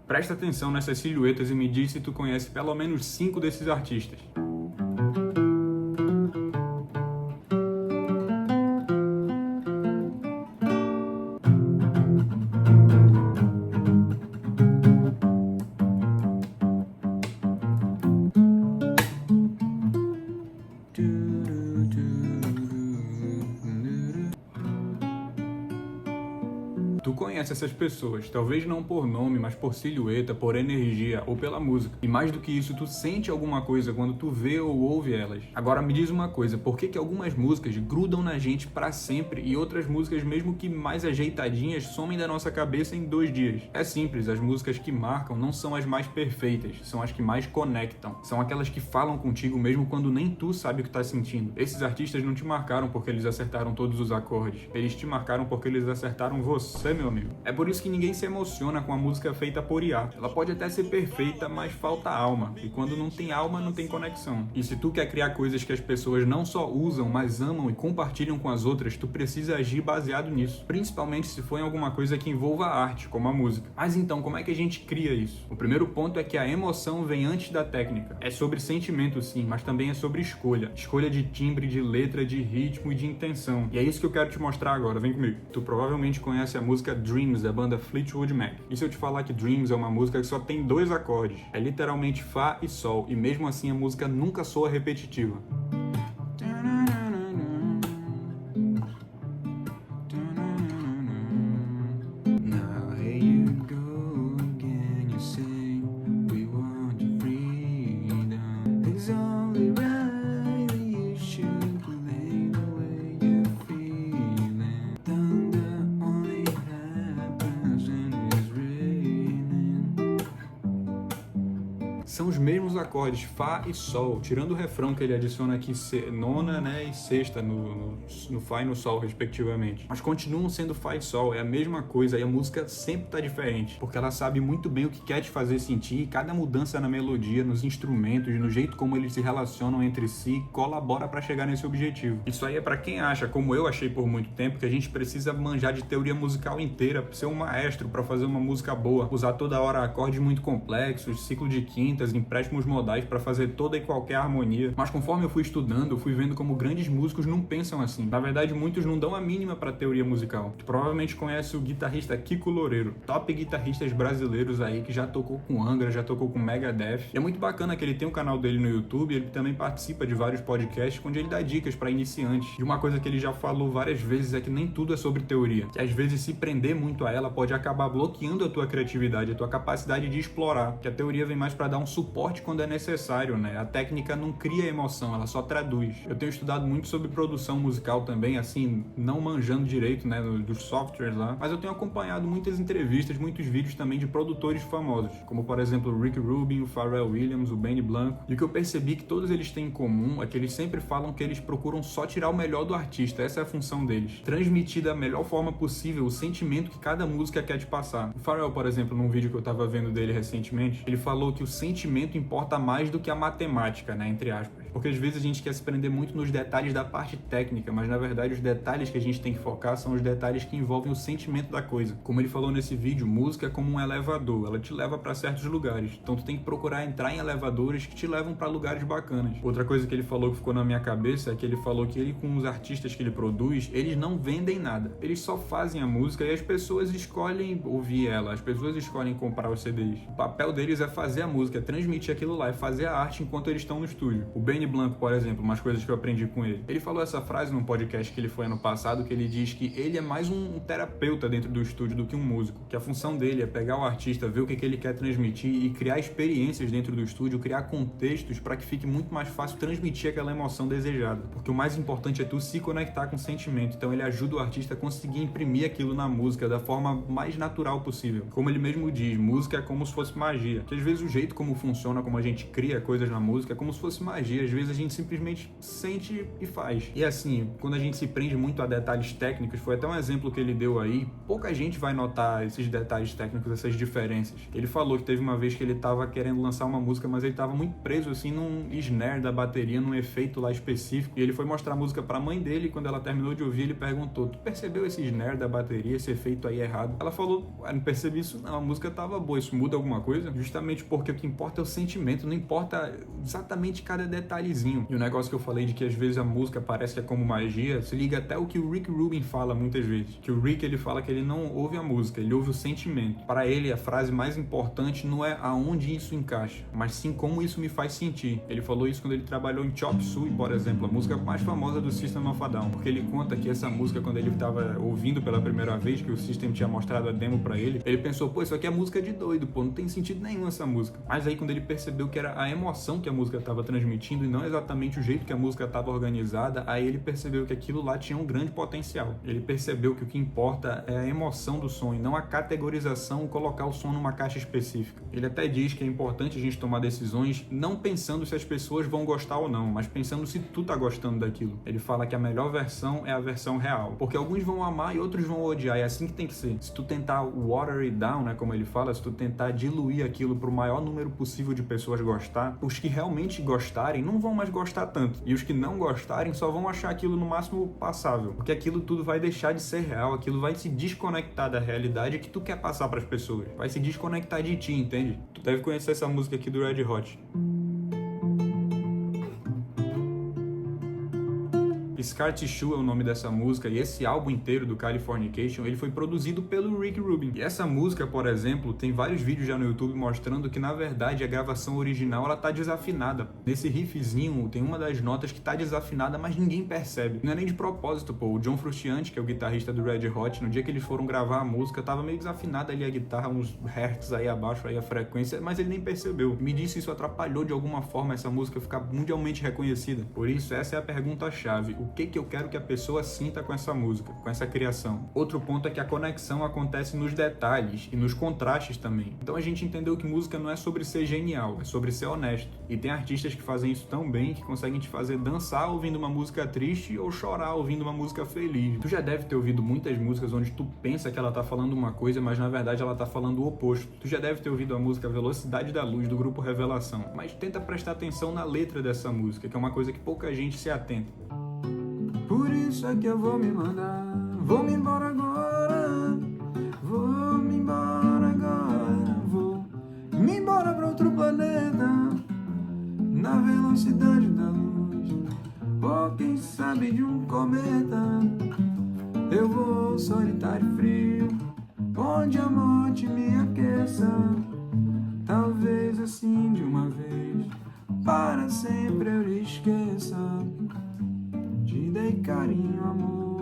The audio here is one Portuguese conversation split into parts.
Presta atenção nessas silhuetas e me diz se tu conhece pelo menos 5 desses artistas. Tu conhece essas pessoas, talvez não por nome, mas por silhueta, por energia ou pela música. E mais do que isso, tu sente alguma coisa quando tu vê ou ouve elas. Agora me diz uma coisa, por que algumas músicas grudam na gente pra sempre e outras músicas, mesmo que mais ajeitadinhas, somem da nossa cabeça em 2 dias? É simples, as músicas que marcam não são as mais perfeitas, são as que mais conectam. São aquelas que falam contigo mesmo quando nem tu sabe o que tá sentindo. Esses artistas não te marcaram porque eles acertaram todos os acordes, eles te marcaram porque eles acertaram você, meu amigo. É por isso que ninguém se emociona com a música feita por IA. Ela pode até ser perfeita, mas falta alma. E quando não tem alma, não tem conexão. E se tu quer criar coisas que as pessoas não só usam, mas amam e compartilham com as outras, tu precisa agir baseado nisso. Principalmente se for em alguma coisa que envolva a arte, como a música. Mas então, como é que a gente cria isso? O primeiro ponto é que a emoção vem antes da técnica. É sobre sentimento sim, mas também é sobre escolha. Escolha de timbre, de letra, de ritmo e de intenção. E é isso que eu quero te mostrar agora, vem comigo. Tu provavelmente conhece a música Dreams, da banda Fleetwood Mac. E se eu te falar que Dreams é uma música que só tem 2 acordes? É literalmente Fá e Sol, e mesmo assim a música nunca soa repetitiva. São os mesmos acordes, Fá e Sol, tirando o refrão que ele adiciona aqui nona, né, e sexta no Fá e no Sol, respectivamente. Mas continuam sendo Fá e Sol, é a mesma coisa, e a música sempre tá diferente, porque ela sabe muito bem o que quer te fazer sentir, e cada mudança na melodia, nos instrumentos, no jeito como eles se relacionam entre si, colabora para chegar nesse objetivo. Isso aí é para quem acha, como eu achei por muito tempo, que a gente precisa manjar de teoria musical inteira, ser um maestro para fazer uma música boa, usar toda hora acordes muito complexos, ciclo de quintas, empréstimos modais para fazer toda e qualquer harmonia. Mas conforme eu fui estudando, eu fui vendo como grandes músicos não pensam assim. Na verdade, muitos não dão a mínima para teoria musical. Tu provavelmente conhece o guitarrista Kiko Loureiro, top guitarristas brasileiros aí que já tocou com Angra, já tocou com Megadeth. E é muito bacana que ele tem um canal dele no YouTube, ele também participa de vários podcasts onde ele dá dicas para iniciantes. E uma coisa que ele já falou várias vezes é que nem tudo é sobre teoria, que às vezes se prender muito a ela pode acabar bloqueando a tua criatividade, a tua capacidade de explorar, que a teoria vem mais para dar um suporte quando é necessário, né? A técnica não cria emoção, ela só traduz. Eu tenho estudado muito sobre produção musical também, assim, não manjando direito, né, dos softwares lá, mas eu tenho acompanhado muitas entrevistas, muitos vídeos também de produtores famosos, como por exemplo o Rick Rubin, o Pharrell Williams, o Benny Blanco, e o que eu percebi que todos eles têm em comum é que eles sempre falam que eles procuram só tirar o melhor do artista, essa é a função deles, transmitir da melhor forma possível o sentimento que cada música quer te passar. O Pharrell, por exemplo, num vídeo que eu tava vendo dele recentemente, ele falou que o sentimento importa mais do que a matemática, né, entre aspas. Porque às vezes a gente quer se prender muito nos detalhes da parte técnica, mas na verdade os detalhes que a gente tem que focar são os detalhes que envolvem o sentimento da coisa. Como ele falou nesse vídeo, música é como um elevador, ela te leva para certos lugares. Então tu tem que procurar entrar em elevadores que te levam para lugares bacanas. Outra coisa que ele falou que ficou na minha cabeça é que ele falou que ele, com os artistas que ele produz, eles não vendem nada. Eles só fazem a música e as pessoas escolhem ouvir ela, as pessoas escolhem comprar os CDs. O papel deles é fazer a música, transmitir aquilo lá, é fazer a arte enquanto eles estão no estúdio. O Benny Blanco, por exemplo, umas coisas que eu aprendi com ele. Ele falou essa frase num podcast que ele foi ano passado, que ele diz que ele é mais um terapeuta dentro do estúdio do que um músico, que a função dele é pegar o artista, ver o que ele quer transmitir e criar experiências dentro do estúdio, criar contextos para que fique muito mais fácil transmitir aquela emoção desejada. Porque o mais importante é tu se conectar com o sentimento, então ele ajuda o artista a conseguir imprimir aquilo na música da forma mais natural possível. Como ele mesmo diz, música é como se fosse magia, que às vezes o jeito como funciona, como a gente cria coisas na música, é como se fosse magia. Às vezes a gente simplesmente sente e faz. E assim, quando a gente se prende muito a detalhes técnicos, foi até um exemplo que ele deu aí, pouca gente vai notar esses detalhes técnicos, essas diferenças. Ele falou que teve uma vez que ele tava querendo lançar uma música, mas ele tava muito preso assim num snare da bateria, num efeito lá específico, e ele foi mostrar a música pra mãe dele, e quando ela terminou de ouvir, ele perguntou: tu percebeu esse snare da bateria, esse efeito aí errado? Ela falou: não percebi isso não, a música tava boa, isso muda alguma coisa? Justamente porque o que importa é o sentimento, não importa exatamente cada detalhezinho. E o negócio que eu falei de que às vezes a música parece que é como magia, se liga até o que o Rick Rubin fala muitas vezes, que o Rick, ele fala que ele não ouve a música, ele ouve o sentimento. Para ele, a frase mais importante não é aonde isso encaixa, mas sim como isso me faz sentir. Ele falou isso quando ele trabalhou em Chop Suey, por exemplo, a música mais famosa do System of a Down, porque ele conta que essa música, quando ele estava ouvindo pela primeira vez, que o System tinha mostrado a demo pra ele pensou: pô, isso aqui é música de doido, pô, não tem sentido nenhum essa música. Mas aí quando ele percebeu que era a emoção que a música estava transmitindo e não exatamente o jeito que a música estava organizada, aí ele percebeu que aquilo lá tinha um grande potencial. Ele percebeu que o que importa é a emoção do som e não a categorização, colocar o som numa caixa específica. Ele até diz que é importante a gente tomar decisões não pensando se as pessoas vão gostar ou não, mas pensando se tu tá gostando daquilo. Ele fala que a melhor versão é a versão real, porque alguns vão amar e outros vão odiar, é assim que tem que ser. Se tu tentar water it down, né, como ele fala, se tu tentar diluir aquilo pro maior número possível de pessoas gostar, os que realmente gostarem não vão mais gostar tanto, e os que não gostarem só vão achar aquilo no máximo passável, porque aquilo tudo vai deixar de ser real, aquilo vai se desconectar da realidade que tu quer passar pras pessoas, vai se desconectar de ti, entende? Tu deve conhecer essa música aqui do Red Hot. Scar Tissue é o nome dessa música, e esse álbum inteiro do Californication, ele foi produzido pelo Rick Rubin. E essa música, por exemplo, tem vários vídeos já no YouTube mostrando que, na verdade, a gravação original, ela tá desafinada. Nesse riffzinho, tem uma das notas que tá desafinada, mas ninguém percebe. Não é nem de propósito, pô. O John Frusciante, que é o guitarrista do Red Hot, no dia que eles foram gravar a música, tava meio desafinada ali a guitarra, uns hertz aí abaixo, aí a frequência, mas ele nem percebeu. Me disse isso atrapalhou de alguma forma essa música ficar mundialmente reconhecida. Por isso, essa é a pergunta-chave. O que eu quero que a pessoa sinta com essa música, com essa criação? Outro ponto é que a conexão acontece nos detalhes e nos contrastes também. Então a gente entendeu que música não é sobre ser genial, é sobre ser honesto. E tem artistas que fazem isso tão bem que conseguem te fazer dançar ouvindo uma música triste ou chorar ouvindo uma música feliz. Tu já deve ter ouvido muitas músicas onde tu pensa que ela tá falando uma coisa, mas na verdade ela tá falando o oposto. Tu já deve ter ouvido a música Velocidade da Luz, do grupo Revelação, mas tenta prestar atenção na letra dessa música, que é uma coisa que pouca gente se atenta. Por isso é que eu vou me mandar, vou me embora agora, vou me embora agora, vou me embora pra outro planeta, na velocidade da luz, ou quem sabe de um cometa. Eu vou solitário e frio, onde a morte me aqueça, talvez assim de uma vez, para sempre eu lhe esqueça. Te dei carinho, amor,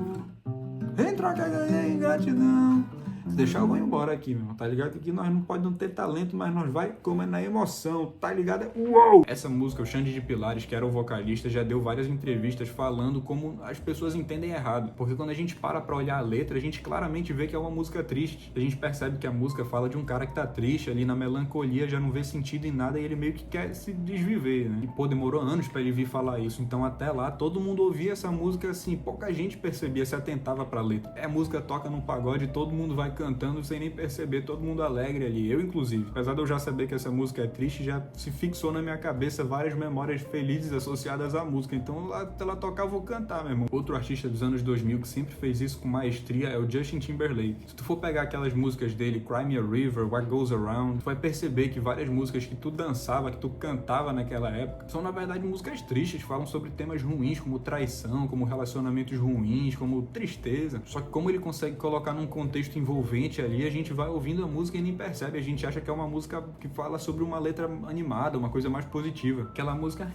em troca ganhei gratidão. Se deixar eu vou embora aqui, meu, tá ligado? Que nós não pode não ter talento, mas nós vai como é na emoção, tá ligado? Uou! Essa música, o Xande de Pilares, que era o vocalista, já deu várias entrevistas falando como as pessoas entendem errado. Porque quando a gente para pra olhar a letra, a gente claramente vê que é uma música triste. A gente percebe que a música fala de um cara que tá triste ali na melancolia, já não vê sentido em nada e ele meio que quer se desviver, né? E pô, demorou anos pra ele vir falar isso. Então até lá, todo mundo ouvia essa música assim, pouca gente percebia, se atentava pra letra. A música toca num pagode, todo mundo vai cantando sem nem perceber, todo mundo alegre ali, eu inclusive. Apesar de eu já saber que essa música é triste, já se fixou na minha cabeça várias memórias felizes associadas à música, então até ela tocar eu vou cantar, meu irmão. Outro artista dos anos 2000 que sempre fez isso com maestria é o Justin Timberlake. Se tu for pegar aquelas músicas dele, Cry Me a River, What Goes Around, tu vai perceber que várias músicas que tu dançava, que tu cantava naquela época, são na verdade músicas tristes, falam sobre temas ruins, como traição, como relacionamentos ruins, como tristeza. Só que como ele consegue colocar num contexto envolvente ali, a gente vai ouvindo a música e nem percebe, a gente acha que é uma música que fala sobre uma letra animada, uma coisa mais positiva. Aquela música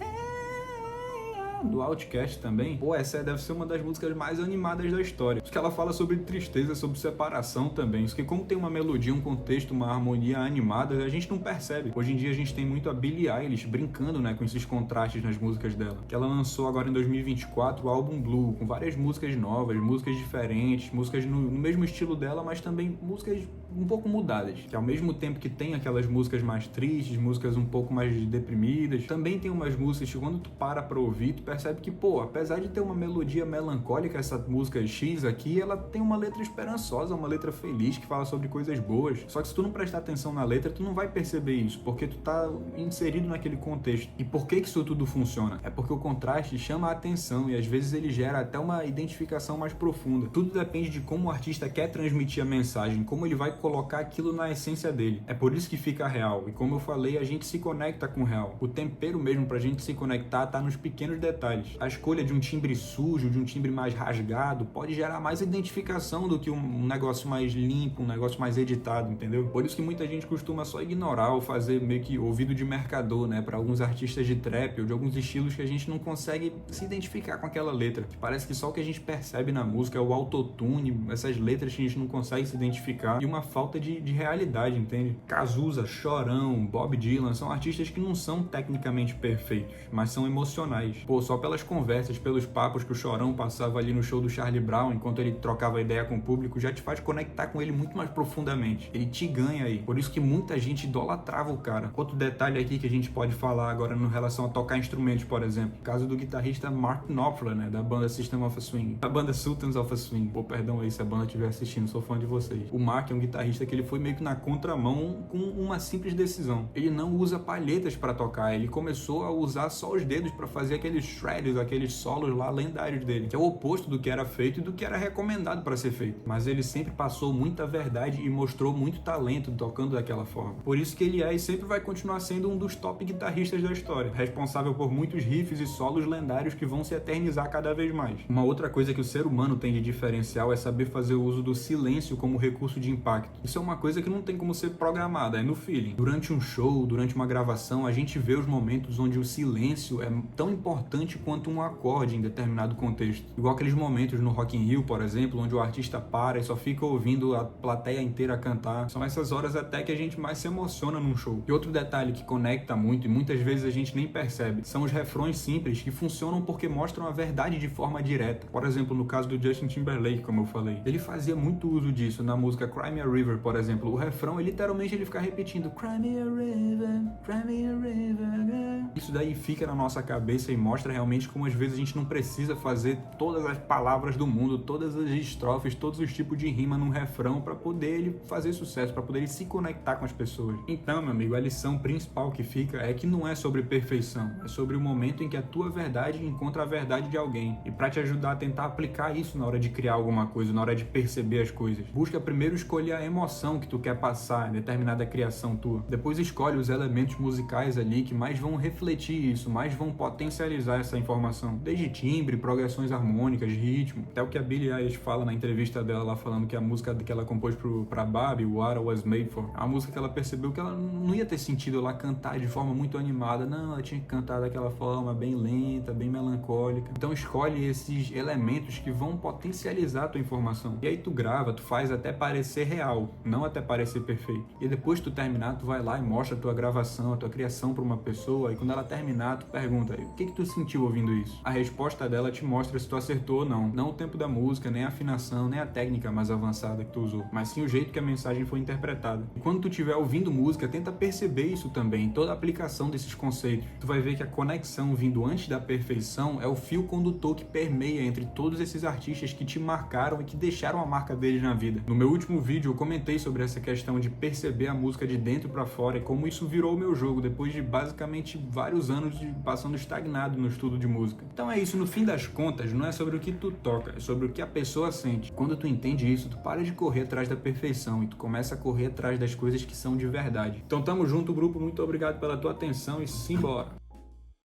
do Outkast também. Pô, essa deve ser uma das músicas mais animadas da história. Isso que ela fala sobre tristeza, sobre separação também. Isso que como tem uma melodia, um contexto, uma harmonia animada, a gente não percebe. Hoje em dia a gente tem muito a Billie Eilish brincando, né, com esses contrastes nas músicas dela. Que ela lançou agora em 2024 o álbum Blue, com várias músicas novas, músicas diferentes, músicas no mesmo estilo dela, mas também músicas um pouco mudadas. Que ao mesmo tempo que tem aquelas músicas mais tristes, músicas um pouco mais deprimidas, também tem umas músicas que quando tu para pra ouvir, tu percebe que, pô, apesar de ter uma melodia melancólica, essa música X aqui, ela tem uma letra esperançosa, uma letra feliz, que fala sobre coisas boas. Só que se tu não prestar atenção na letra, tu não vai perceber isso, porque tu tá inserido naquele contexto. E por que isso tudo funciona? É porque o contraste chama a atenção e às vezes ele gera até uma identificação mais profunda. Tudo depende de como o artista quer transmitir a mensagem, como ele vai colocar aquilo na essência dele. É por isso que fica real. E como eu falei, a gente se conecta com o real. O tempero mesmo pra gente se conectar tá nos pequenos detalhes. A escolha de um timbre sujo, de um timbre mais rasgado, pode gerar mais identificação do que um negócio mais limpo, um negócio mais editado, entendeu? Por isso que muita gente costuma só ignorar ou fazer meio que ouvido de mercador, né? Pra alguns artistas de trap ou de alguns estilos que a gente não consegue se identificar com aquela letra. Que parece que só o que a gente percebe na música é o autotune, essas letras que a gente não consegue se identificar e uma falta de realidade, entende? Cazuza, Chorão, Bob Dylan são artistas que não são tecnicamente perfeitos, mas são emocionais. Pô, só pelas conversas, pelos papos que o Chorão passava ali no show do Charlie Brown, enquanto ele trocava ideia com o público, já te faz conectar com ele muito mais profundamente. Ele te ganha aí. Por isso que muita gente idolatrava o cara. Outro detalhe aqui que a gente pode falar agora no relação a tocar instrumentos, por exemplo. O caso do guitarrista Mark Knopfler, né? Da banda System of a Swing. Da banda Sultans of a Swing. Pô, perdão aí se a banda estiver assistindo, sou fã de vocês. O Mark é um guitarrista que ele foi meio que na contramão com uma simples decisão. Ele não usa palhetas para tocar, ele começou a usar só os dedos para fazer aqueles shreds, aqueles solos lá lendários dele, que é o oposto do que era feito e do que era recomendado para ser feito. Mas ele sempre passou muita verdade e mostrou muito talento tocando daquela forma. Por isso que ele é e sempre vai continuar sendo um dos top guitarristas da história, responsável por muitos riffs e solos lendários que vão se eternizar cada vez mais. Uma outra coisa que o ser humano tem de diferencial é saber fazer o uso do silêncio como recurso de impacto. Isso é uma coisa que não tem como ser programada, é no feeling. Durante um show, durante uma gravação, a gente vê os momentos onde o silêncio é tão importante quanto um acorde em determinado contexto. Igual aqueles momentos no Rock in Rio, por exemplo, onde o artista para e só fica ouvindo a plateia inteira cantar. São essas horas até que a gente mais se emociona num show. E outro detalhe que conecta muito e muitas vezes a gente nem percebe, são os refrões simples que funcionam porque mostram a verdade de forma direta. Por exemplo, no caso do Justin Timberlake, como eu falei, ele fazia muito uso disso na música Cry Me a River, por exemplo. O refrão, literalmente ele fica repetindo Cry me a river, cry me a river. Isso daí fica na nossa cabeça e mostra realmente como às vezes a gente não precisa fazer todas as palavras do mundo, todas as estrofes, todos os tipos de rima num refrão para poder ele fazer sucesso, para poder ele se conectar com as pessoas. Então, meu amigo, a lição principal que fica é que não é sobre perfeição, é sobre o momento em que a tua verdade encontra a verdade de alguém. E para te ajudar a tentar aplicar isso na hora de criar alguma coisa, na hora de perceber as coisas, busca primeiro escolher a emoção que tu quer passar em determinada criação tua. Depois escolhe os elementos musicais ali que mais vão refletir isso, mais vão potencializar essa informação. Desde timbre, progressões harmônicas, ritmo, até o que a Billie Eilish fala na entrevista dela lá falando que a música que ela compôs pra Barbie, What I Was Made For, é uma música que ela percebeu que ela não ia ter sentido ela cantar de forma muito animada, não, ela tinha que cantar daquela forma bem lenta, bem melancólica. Então escolhe esses elementos que vão potencializar a tua informação. E aí tu grava, tu faz até parecer real, não até parecer perfeito. E depois que tu terminar, tu vai lá e mostra a tua gravação, a tua criação pra uma pessoa, e quando ela terminar, tu pergunta, o que tu sentiu ouvindo isso? A resposta dela te mostra se tu acertou ou não. Não o tempo da música, nem a afinação, nem a técnica mais avançada que tu usou, mas sim o jeito que a mensagem foi interpretada. E quando tu estiver ouvindo música, tenta perceber isso também, toda a aplicação desses conceitos. Tu vai ver que a conexão vindo antes da perfeição é o fio condutor que permeia entre todos esses artistas que te marcaram e que deixaram a marca deles na vida. No meu último vídeo eu comentei sobre essa questão de perceber a música de dentro pra fora e como isso virou o meu jogo depois de basicamente vários anos de passando estagnado no estudo de música. Então é isso, no fim das contas, não é sobre o que tu toca, é sobre o que a pessoa sente. Quando tu entende isso, tu para de correr atrás da perfeição e tu começa a correr atrás das coisas que são de verdade. Então tamo junto, grupo, muito obrigado pela tua atenção e simbora!